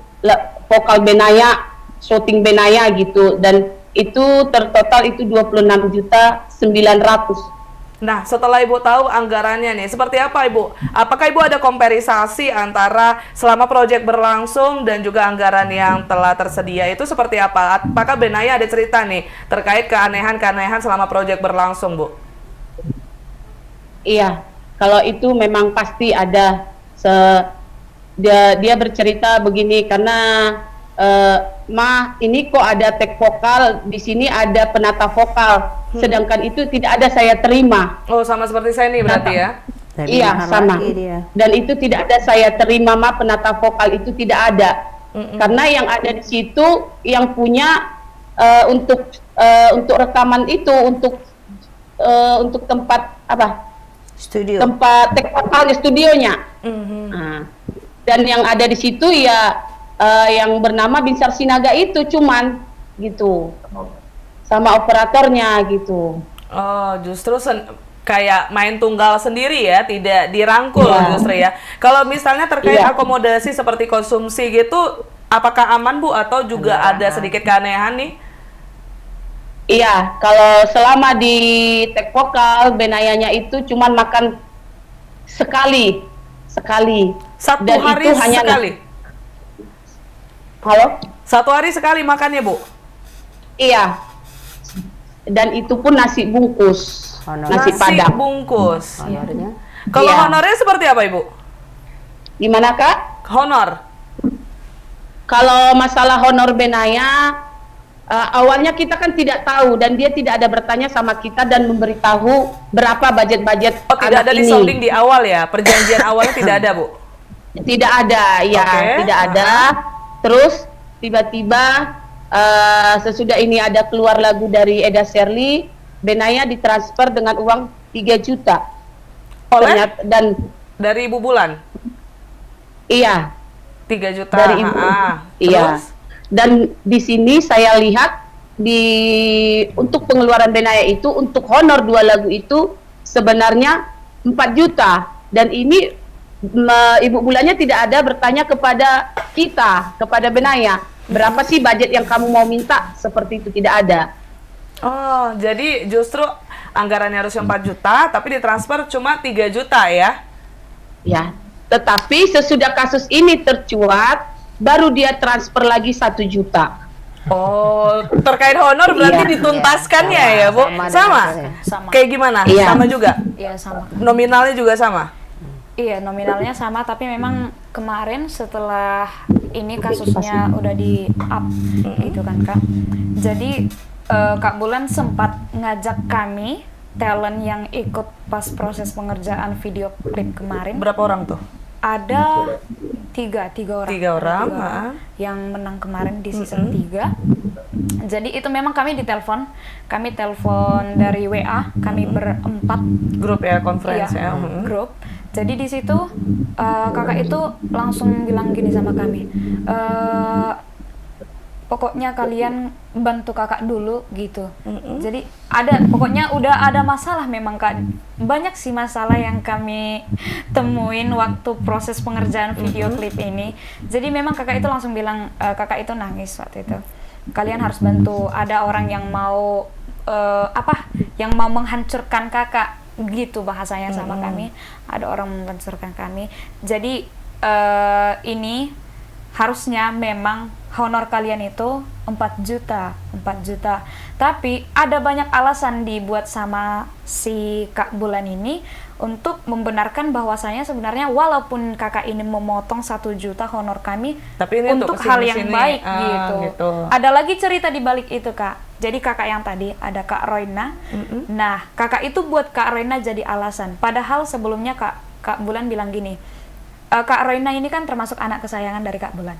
vokal Benaya, syuting Benaya gitu, dan itu tertotal itu 26.900.000. Nah, setelah Ibu tahu anggarannya nih, seperti apa Ibu? Apakah Ibu ada komparisi antara selama proyek berlangsung dan juga anggaran yang telah tersedia itu seperti apa? Apakah Benaya ada cerita nih terkait keanehan-keanehan selama proyek berlangsung, Bu? Iya, kalau itu memang pasti ada. Dia bercerita begini karena ini kok ada tek vokal, di sini ada penata vokal, sedangkan itu tidak ada saya terima. Oh, sama seperti saya nih berarti ya? Lebih Iya, mahal sama. lagi dia. Dan itu tidak ada saya terima, penata vokal itu tidak ada. Karena yang ada di situ yang punya untuk rekaman itu untuk tempat apa? Studio. Tempat tek vokalnya, studionya. Nah, dan yang ada di situ ya yang bernama Binsar Sinaga itu cuman gitu, sama operatornya gitu. Oh, justru kayak main tunggal sendiri ya, tidak dirangkul justru ya. Kalau misalnya terkait akomodasi seperti konsumsi gitu, apakah aman Bu atau juga ada sedikit keanehan nih? Iya, kalau selama di tek vokal Benayanya itu cuman makan sekali. Satu Dan hari itu hanya sekali? Halo? Satu hari sekali makannya Bu? Iya. Dan itu pun nasi bungkus, Honor. nasi padang. bungkus. Honornya. Kalau Iya. honornya seperti apa Ibu? Gimana Kak? Honor? Kalau masalah honor Benaya, awalnya kita kan tidak tahu dan dia tidak ada bertanya sama kita dan memberitahu berapa budget-budget Oh, tidak ada anak di ini. sounding di awal ya? Perjanjian awalnya tidak ada Bu? Tidak ada, ya, Oke. tidak ada. Terus tiba-tiba sesudah ini ada keluar lagu dari Eda Sherly, Benaya ditransfer dengan uang 3 juta. Oleh? Ternyata, dan Dari Ibu Bulan? iya, 3 juta. dari ibu. Iya. Terus? Dan di sini saya lihat untuk pengeluaran Benaya itu untuk honor 2 lagu itu sebenarnya 4 juta, dan ini Ibu Bulannya tidak ada bertanya kepada kita, kepada Benaya, berapa sih budget yang kamu mau minta, seperti itu tidak ada. Oh, jadi justru anggarannya harusnya 4 juta, tapi ditransfer cuma 3 juta ya? Ya, tetapi sesudah kasus ini tercuat, baru dia transfer lagi 1 juta. Oh, terkait honor berarti Iya. dituntaskannya Iya, ya Bu? sama dengan Sama? saya. Sama. Kayak gimana? Iya. Sama juga? Iya sama. Nominalnya juga sama? Iya, nominalnya sama, tapi memang kemarin setelah ini kasusnya udah di up gitu kan Kak. Jadi Kak Bulan sempat ngajak kami talent yang ikut pas proses pengerjaan video klip kemarin. Berapa orang tuh? Ada tiga orang. 3 orang, Ada 3 orang yang menang kemarin di season 3. Jadi itu memang kami ditelepon dari WA, kami berempat. Grup ya, conference ya? Grup. Jadi di situ kakak itu langsung bilang gini sama kami, pokoknya kalian bantu kakak dulu gitu. Jadi pokoknya udah ada masalah memang Kak. Banyak sih masalah yang kami temuin waktu proses pengerjaan video klip ini. Jadi memang kakak itu langsung bilang, kakak itu nangis waktu itu. Kalian harus bantu, ada orang yang mau yang mau menghancurkan kakak gitu bahasanya sama kami. Ada orang menghancurkan kami. Jadi ini harusnya memang honor kalian itu 4 juta. Tapi ada banyak alasan dibuat sama si Kak Bulan ini untuk membenarkan bahwasanya sebenarnya walaupun kakak ini memotong 1 juta honor kami, tapi ini untuk kesini, hal yang baik gitu. Ada lagi cerita di balik itu Kak. Jadi kakak yang tadi ada Kak Royna. Nah, kakak itu buat Kak Royna jadi alasan. Padahal sebelumnya Kak Bulan bilang gini, Kak Royna ini kan termasuk anak kesayangan dari Kak Bulan.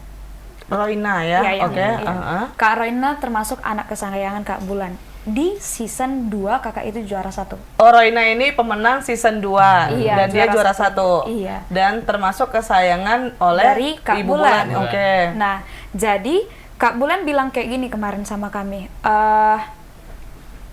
Roina ya, Iya, oke. iya. Kak Roina termasuk anak kesayangan Kak Bulan. Di season 2 kakak itu juara 1. Oh, Roina ini pemenang season 2 Iya, dan dia juara juara 1. Iya. Dan termasuk kesayangan oleh Dari Kak Ibu Bulan. Bulan. Oke. Nah, jadi Kak Bulan bilang kayak gini kemarin sama kami.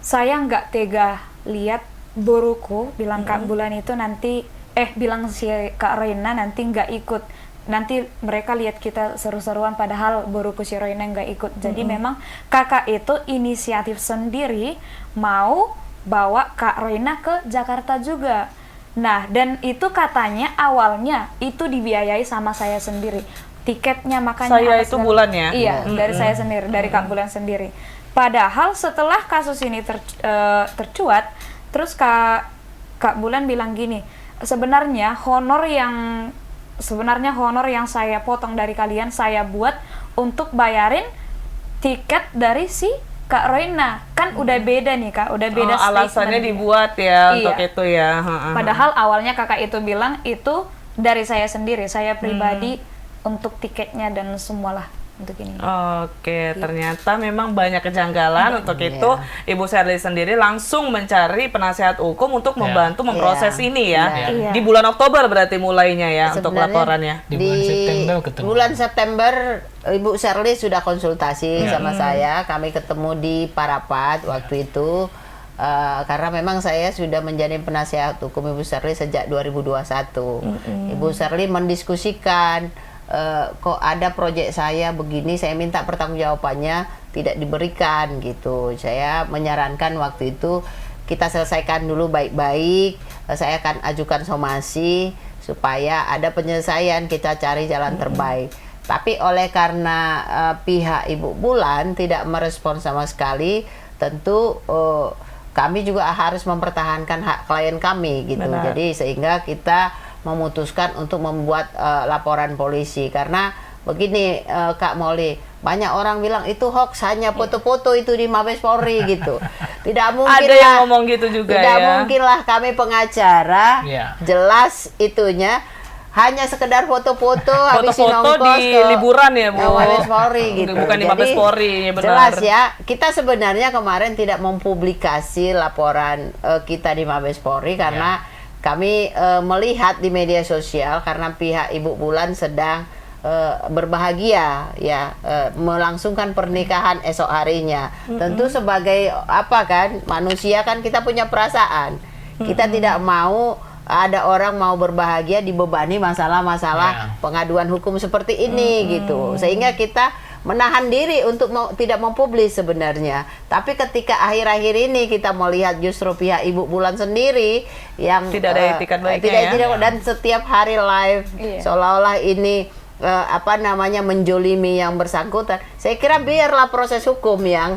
Saya nggak tega lihat Boruko bilang Kak Bulan itu nanti bilang si Kak Reina nanti nggak ikut. Nanti mereka lihat kita seru-seruan padahal Boruko si Reina nggak ikut. Jadi memang kakak itu inisiatif sendiri mau bawa Kak Reina ke Jakarta juga. Nah, dan itu katanya awalnya itu dibiayai sama saya sendiri. Tiketnya makanya Saya apa itu segala- Bulan ya? Iya, dari saya sendiri, dari Kak Bulan sendiri. Padahal setelah kasus ini tercuat, terus Kak Bulan bilang gini, sebenarnya honor yang saya potong dari kalian saya buat untuk bayarin tiket dari si Kak Roina. Kan udah beda nih Kak, udah beda Alasannya statement. dibuat ya Iya. untuk itu ya. Padahal awalnya kakak itu bilang itu dari saya sendiri, saya pribadi untuk tiketnya dan semualah untuk ini. Oke, ternyata memang banyak kejanggalan. Untuk itu, Ibu Sherly sendiri langsung mencari penasihat hukum untuk membantu memproses ini ya. Iya. Di bulan Oktober berarti mulainya ya untuk Sebenarnya laporannya. Di bulan September ketemu. bulan September Ibu Sherly sudah konsultasi sama saya. Kami ketemu di Parapat waktu itu. Karena memang saya sudah menjadi penasihat hukum Ibu Sherly sejak 2021. Ibu Sherly mendiskusikan kok ada proyek saya begini, saya minta pertanggungjawabannya tidak diberikan gitu. Saya menyarankan waktu itu kita selesaikan dulu baik-baik. Saya akan ajukan somasi supaya ada penyelesaian, kita cari jalan terbaik. Tapi oleh karena pihak Ibu Bulan tidak merespon sama sekali, tentu kami juga harus mempertahankan hak klien kami gitu. Benar. Jadi sehingga kita memutuskan untuk membuat laporan polisi. Karena begini Kak Molly, banyak orang bilang itu hoax, hanya foto-foto itu di Mabes Polri gitu. Tidak mungkin Ada lah, yang ngomong gitu juga tidak ya. mungkin lah, kami pengacara Iya. jelas itunya hanya sekedar foto-foto habis Foto-foto nongkrong di ke liburan ya, Bu? Mabes Polri gitu. Bukan di Jadi, Mabes Polri, ya benar. jelas ya, kita sebenarnya kemarin tidak mempublikasi laporan kita di Mabes Polri karena kami melihat di media sosial karena pihak Ibu Bulan sedang berbahagia ya, melangsungkan pernikahan esok harinya. Tentu sebagai apa kan, manusia kan kita punya perasaan. Kita tidak mau ada orang mau berbahagia dibebani masalah-masalah pengaduan hukum seperti ini gitu. Sehingga kita menahan diri untuk tidak mempublis sebenarnya. Tapi ketika akhir-akhir ini kita melihat justru pihak Ibu Bulan sendiri yang Tidak ada etikat baiknya ya. dan setiap hari live seolah-olah ini menjolimi yang bersangkutan. Saya kira biarlah proses hukum yang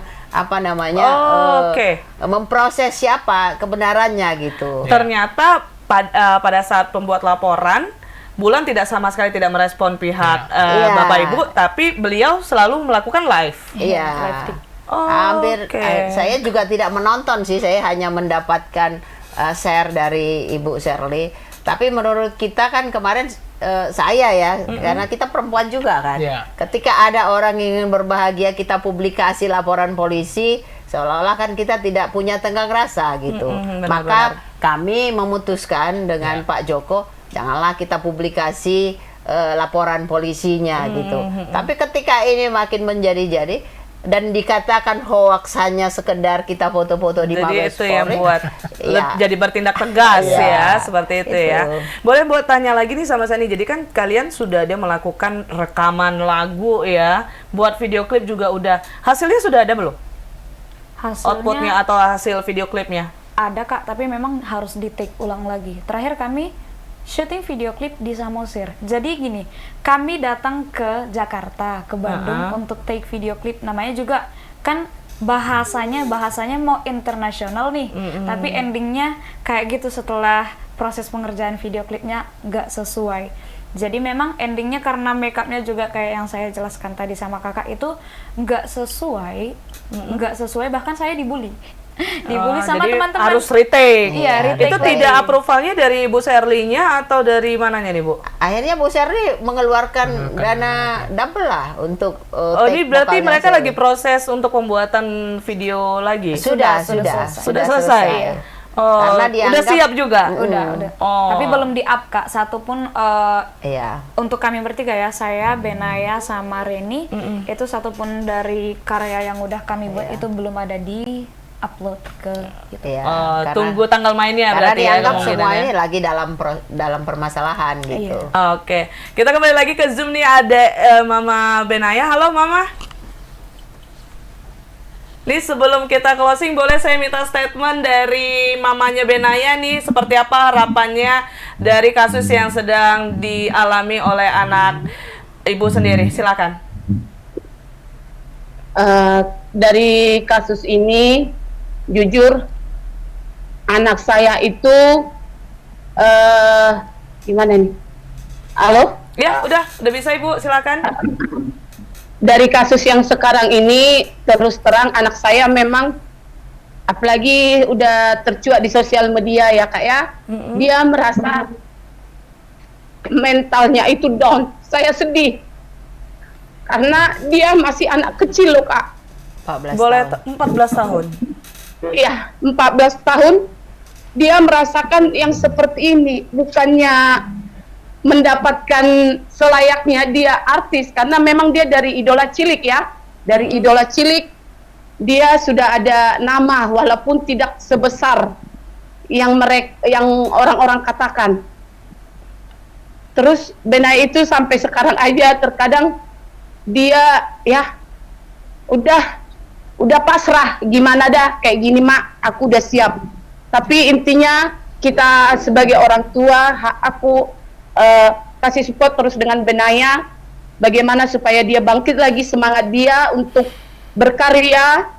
memproses siapa kebenarannya gitu. Ternyata pada saat pembuat laporan, Bulan tidak sama sekali tidak merespon pihak Bapak Ibu, tapi beliau selalu melakukan live. Iya. Oh, Hampir oke. saya juga tidak menonton sih, saya hanya mendapatkan share dari Ibu Sherly. Tapi menurut kita kan kemarin saya ya, karena kita perempuan juga kan. Iya. Ketika ada orang yang ingin berbahagia, kita publikasi laporan polisi, seolah-olah kan kita tidak punya tenggang rasa gitu. benar-benar. Maka kami memutuskan dengan Pak Joko, janganlah kita publikasi laporan polisinya gitu. Tapi ketika ini makin menjadi-jadi dan dikatakan hoax hanya sekedar kita foto-foto di Jadi Mabes itu yang Polri, buat iya. jadi bertindak tegas ya, seperti itu ya. Itu. Boleh buat tanya lagi nih sama Sani, jadi kan kalian sudah ada melakukan rekaman lagu ya, buat video klip juga udah, hasilnya sudah ada belum? Outputnya Hasilnya atau hasil video klipnya? ada Kak, tapi memang harus di take ulang lagi. Terakhir kami syuting video klip di Samosir. Jadi gini, kami datang ke Jakarta, ke Bandung untuk take video klip. Namanya juga kan bahasanya mau internasional nih, tapi endingnya kayak gitu setelah proses pengerjaan video klipnya nggak sesuai. Jadi memang endingnya karena makeupnya juga kayak yang saya jelaskan tadi sama kakak itu nggak sesuai, bahkan saya dibully. dibully sama jadi teman-teman. harus retake. Iya, retake Itu lagi. tidak approvalnya dari Bu Sherly-nya atau dari mananya nih, Bu? Akhirnya Bu Sherly mengeluarkan dana double lah untuk Oh, ini take berarti vokalnya mereka Sherly. lagi proses untuk pembuatan video lagi. Sudah Sudah selesai. Oh, Karena udah dianggap- siap juga. Udah. Oh. Tapi belum di-up, Kak. Satu pun Iya. untuk kami bertiga ya, saya, Benaya, sama Reni, itu satu pun dari karya yang udah kami buat itu belum ada di upload ke YouTube. Iya. Oh, karena- tunggu tanggal mainnya Karena berarti ya dianggap semua kemungkinannya. ini lagi dalam permasalahan gitu. Oke, kita kembali lagi ke Zoom nih, ada Mama Benaya. Halo Mama. Nih sebelum kita closing, boleh saya minta statement dari mamanya Benaya nih, seperti apa harapannya dari kasus yang sedang dialami oleh anak ibu sendiri? Silakan. Dari kasus ini, jujur anak saya itu gimana nih? Halo? Ya, udah bisa Ibu, silakan. Dari kasus yang sekarang ini, terus terang anak saya memang, apalagi udah tercuat di sosial media ya Kak ya, dia merasa mentalnya itu down. Saya sedih karena dia masih anak kecil loh Kak. 14 Boleh tahun. 14 tahun. Iya, 14 tahun dia merasakan yang seperti ini, bukannya mendapatkan selayaknya dia artis, karena memang dia dari idola cilik ya, dari idola cilik dia sudah ada nama walaupun tidak sebesar yang orang-orang katakan. Terus Benaya itu sampai sekarang aja terkadang dia ya udah pasrah, gimana dah kayak gini mak, aku udah siap. Tapi intinya kita sebagai orang tua, aku kasih support terus dengan Benaya, bagaimana supaya dia bangkit lagi semangat dia untuk berkarya,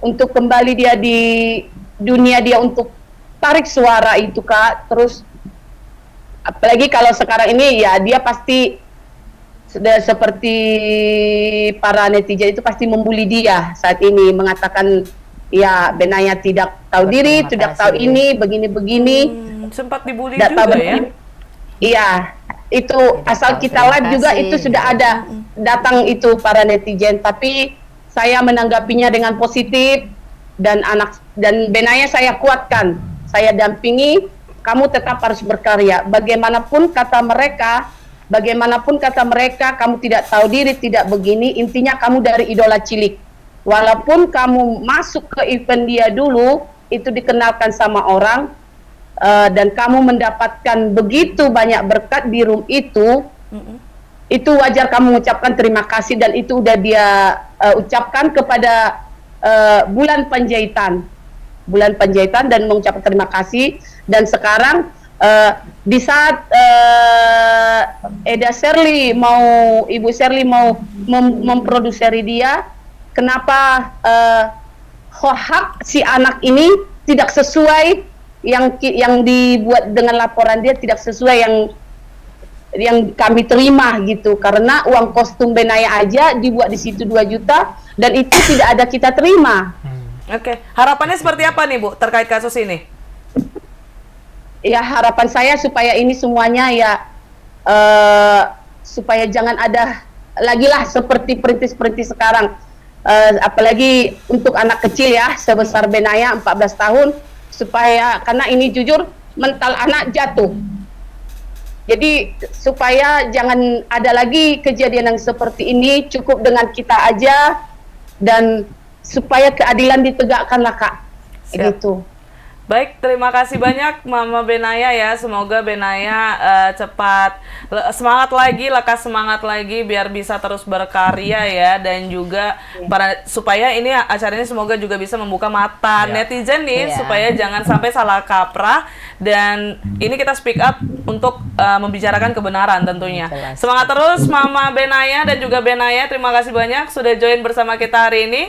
untuk kembali dia di dunia dia untuk tarik suara itu Kak. Terus apalagi kalau sekarang ini ya dia pasti sudah seperti para netizen itu pasti membuli dia saat ini, mengatakan ya Benaya tidak tahu diri, tidak tahu ini, begini-begini. Sempat dibully Data juga ya. Iya, itu asal tahu kita live terima juga kasih. itu sudah ada datang itu para netizen, tapi saya menanggapinya dengan positif dan Benaya saya kuatkan, saya dampingi, kamu tetap harus berkarya. Bagaimanapun kata mereka, kamu tidak tahu diri, tidak begini, intinya kamu dari idola cilik. Walaupun kamu masuk ke event dia dulu, itu dikenalkan sama orang, dan kamu mendapatkan begitu banyak berkat di room itu wajar kamu mengucapkan terima kasih, dan itu udah dia ucapkan kepada Bulan Panjaitan dan mengucapkan terima kasih. Dan sekarang di saat Ibu Sherly mau memproduksi dia, kenapa hak si anak ini tidak sesuai yang dibuat dengan laporan dia, tidak sesuai yang kami terima gitu, karena uang kostum Benaya aja dibuat di situ 2 juta dan itu tidak ada kita terima. Oke, harapannya seperti apa nih Bu terkait kasus ini? Ya harapan saya supaya ini semuanya ya supaya jangan ada lagi lah seperti perintis-perintis sekarang, apalagi untuk anak kecil ya sebesar Benaya 14 tahun, supaya karena ini jujur mental anak jatuh. Jadi supaya jangan ada lagi kejadian yang seperti ini, cukup dengan kita aja, dan supaya keadilan ditegakkan lah Kak. Siap. Gitu. Baik, terima kasih banyak Mama Benaya ya. Semoga Benaya cepat semangat lagi, lekas semangat lagi biar bisa terus berkarya ya, dan juga supaya ini acara ini semoga juga bisa membuka mata netizen nih supaya jangan sampai salah kaprah, dan ini kita speak up untuk membicarakan kebenaran tentunya. Jelas. Semangat terus Mama Benaya dan juga Benaya, terima kasih banyak sudah join bersama kita hari ini.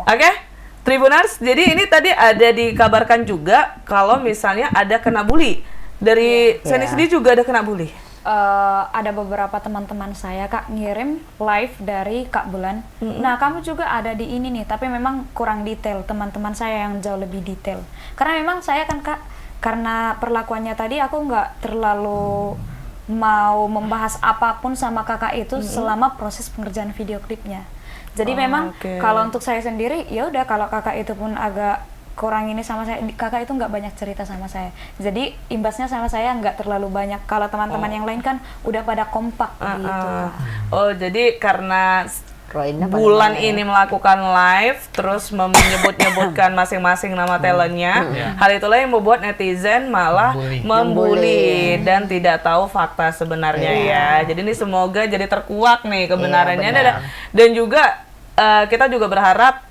Oke. Tribuners, jadi ini tadi ada dikabarkan juga kalau misalnya ada kena bully. Dari Seni sendiri juga ada kena bully. ada beberapa teman-teman saya Kak ngirim live dari Kak Bulan. Nah, kamu juga ada di ini nih, tapi memang kurang detail. Teman-teman saya yang jauh lebih detail. Karena memang saya kan Kak, karena perlakuannya tadi aku nggak terlalu mau membahas apapun sama kakak itu selama proses pengerjaan video klipnya. Jadi memang kalau untuk saya sendiri, ya udah kalau kakak itu pun agak kurang ini sama saya, kakak itu nggak banyak cerita sama saya. Jadi imbasnya sama saya nggak terlalu banyak. Kalau teman-teman yang lain kan udah pada kompak gitu. Oh, jadi karena Roina Bulan ini melakukan live, terus menyebut-nyebutkan masing-masing nama talentnya. Hal itulah yang membuat netizen malah membuli dan tidak tahu fakta sebenarnya ya. Jadi ini semoga jadi terkuak nih kebenarannya. Dan juga kita juga berharap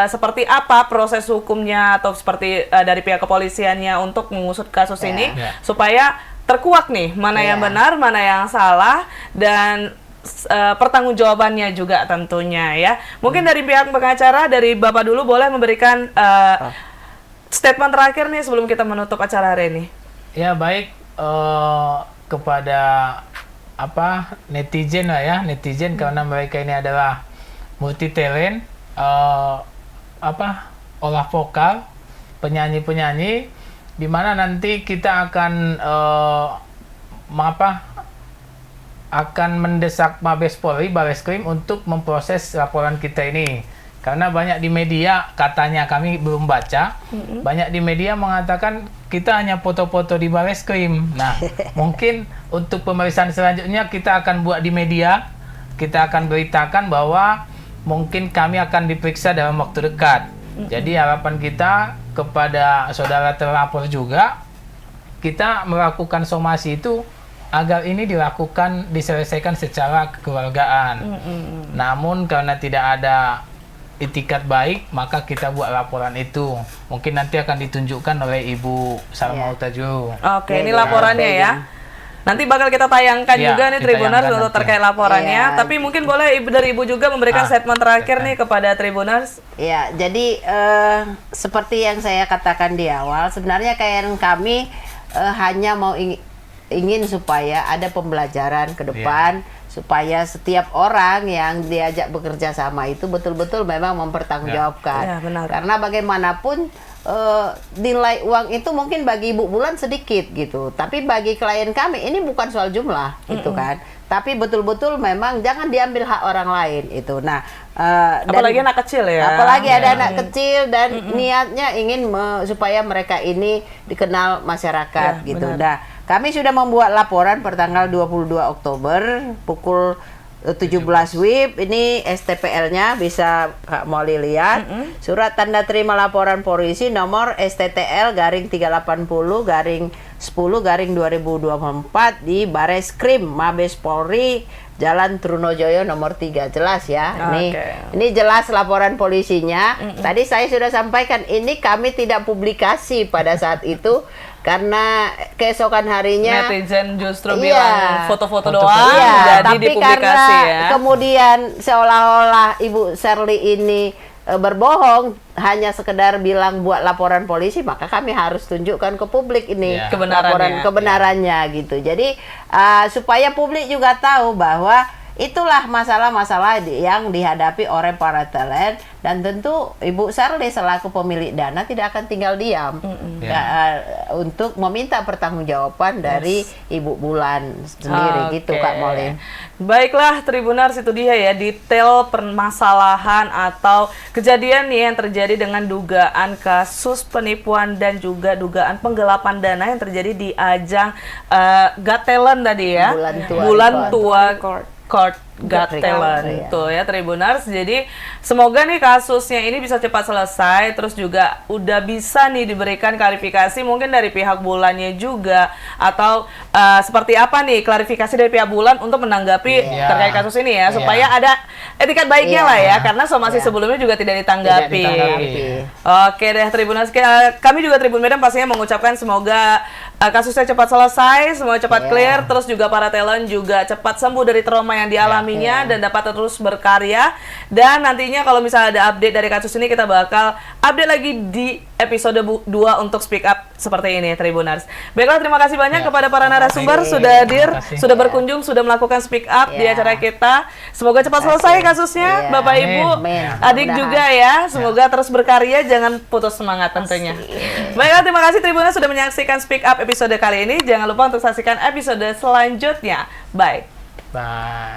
seperti apa proses hukumnya atau seperti dari pihak kepolisiannya untuk mengusut kasus ini supaya terkuak nih mana yang benar, mana yang salah, dan pertanggungjawabannya juga tentunya ya. Mungkin dari pihak pengacara, dari Bapak dulu boleh memberikan statement terakhir nih sebelum kita menutup acara hari ini. Ya baik, kepada netizen lah ya, netizen karena mereka ini adalah multi talent, olah vokal, penyanyi-penyanyi, di mana nanti kita akan akan mendesak Mabes Polri, Bareskrim untuk memproses laporan kita ini. Karena banyak di media, katanya kami belum baca, banyak di media mengatakan kita hanya foto-foto di Bareskrim. Nah, mungkin untuk pemeriksaan selanjutnya kita akan buat di media, kita akan beritakan bahwa mungkin kami akan diperiksa dalam waktu dekat. Jadi harapan kita kepada saudara terlapor juga, kita melakukan somasi itu agar ini diselesaikan secara kekeluargaan. Namun karena tidak ada itikat baik, maka kita buat laporan itu. Mungkin nanti akan ditunjukkan oleh Ibu Salma Utajuru. Oke, ini laporannya ya. Nanti bakal kita tayangkan juga nih Tribuners untuk terkait laporannya. Tapi mungkin boleh dari Ibu juga memberikan statement terakhir nih kepada Tribuners. Ya, jadi seperti yang saya katakan di awal, sebenarnya klien kami hanya mau ingin supaya ada pembelajaran ke depan, supaya setiap orang yang diajak bekerja sama itu betul-betul memang mempertanggungjawabkan. Karena bagaimanapun nilai uang itu mungkin bagi Ibu Bulan sedikit gitu, tapi bagi klien kami ini bukan soal jumlah gitu kan, tapi betul-betul memang jangan diambil hak orang lain itu. Nah, apalagi anak kecil ya, apalagi ada anak kecil dan niatnya ingin supaya mereka ini dikenal masyarakat gitu. Nah, kami sudah membuat laporan pertanggal 22 Oktober pukul 17 WIB, ini STPL-nya bisa Kak Molly lihat. Surat tanda terima laporan polisi nomor STTL/3080/10/2024 di Bareskrim Mabes Polri Jalan Trunojoyo nomor 3. Jelas ya. Ini jelas laporan polisinya. Tadi saya sudah sampaikan ini kami tidak publikasi pada saat itu karena keesokan harinya netizen justru bilang foto-foto doang, jadi tapi dipublikasi ya. Kemudian seolah-olah Ibu Shirley ini berbohong, hanya sekedar bilang buat laporan polisi, maka kami harus tunjukkan ke publik ini kebenarannya gitu. Jadi supaya publik juga tahu bahwa itulah masalah-masalah yang dihadapi oleh para talent, dan tentu Ibu Shirley selaku pemilik dana tidak akan tinggal diam untuk meminta pertanggungjawaban dari Ibu Bulan sendiri gitu Kak Molly. Baiklah Tribuners, itu dia ya detail permasalahan atau kejadian nih yang terjadi dengan dugaan kasus penipuan dan juga dugaan penggelapan dana yang terjadi di ajang Got Talent tadi ya. Bulan Tua Court Got Talent tuh ya Tribuners. Jadi semoga nih kasusnya ini bisa cepat selesai, terus juga udah bisa nih diberikan klarifikasi mungkin dari pihak Bulannya juga, atau seperti apa nih klarifikasi dari pihak Bulan untuk menanggapi terkait kasus ini ya, supaya ada etikat baiknya lah ya, karena somasi sebelumnya juga tidak ditanggapi. Oke deh Tribuners, kami juga Tribun Medan pastinya mengucapkan semoga kasusnya cepat selesai, semua cepat clear, terus juga para talent juga cepat sembuh dari trauma yang dialaminya dan dapat terus berkarya. Dan nantinya kalau misalnya ada update dari kasus ini, kita bakal update lagi di episode 2 untuk Speak Up seperti ini Tribuners. Baiklah, terima kasih banyak Ya. kepada para narasumber kasih. sudah hadir, Terima kasih. sudah berkunjung, sudah melakukan speak up di Ya. acara kita. Semoga cepat selesai kasusnya, Iya. Bapak Amin. Ibu, Amin. adik Mudah-mudahan. juga ya. Semoga terus berkarya, jangan putus semangat tentunya. Baiklah, terima kasih Tribuners sudah menyaksikan speak up episode kali ini. Jangan lupa untuk saksikan episode selanjutnya. Bye. Bye.